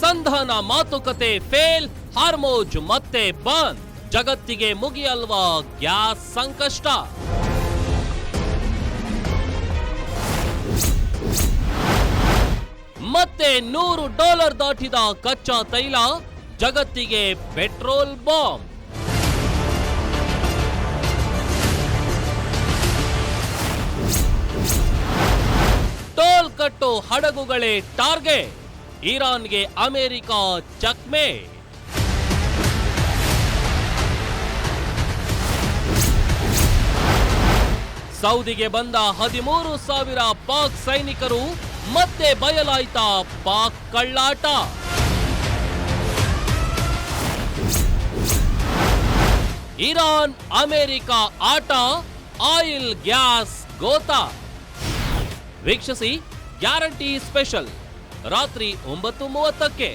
ಸಂಧಾನ ಮಾತುಕತೆ ಫೇಲ್, ಹಾರ್ಮೋಜ್ ಮತ್ತೆ ಬಂದ್. ಜಗತ್ತಿಗೆ ಮುಗಿಯಲ್ವಾ ಗ್ಯಾಸ್ ಸಂಕಷ್ಟ? ಮತ್ತೆ $100 ದಾಟಿದ ಕಚ್ಚಾ ತೈಲ, ಜಗತ್ತಿಗೆ ಪೆಟ್ರೋಲ್ ಬಾಂಬ್. ಟೋಲ್ ಕಟ್ಟು ಹಡಗುಗಳೇ ಟಾರ್ಗೆಟ್, ಇರಾನ್ಗೆ ಅಮೆರಿಕ ಚಕ್ಮೆ. ಸೌದಿಗೆ ಬಂದ 13,000 ಪಾಕ್ ಸೈನಿಕರು, ಮತ್ತೆ ಬಯಲಾಯ್ತಾ ಪಾಕ್ ಕಳ್ಳಾಟ. ಇರಾನ್ ಅಮೆರಿಕ ಆಟ, ಆಯಿಲ್ ಗ್ಯಾಸ್ ಗೋತ. ವೀಕ್ಷಿಸಿ ಗ್ಯಾರಂಟಿ ಸ್ಪೆಷಲ್ ರಾತ್ರಿ 9:30ಕ್ಕೆ.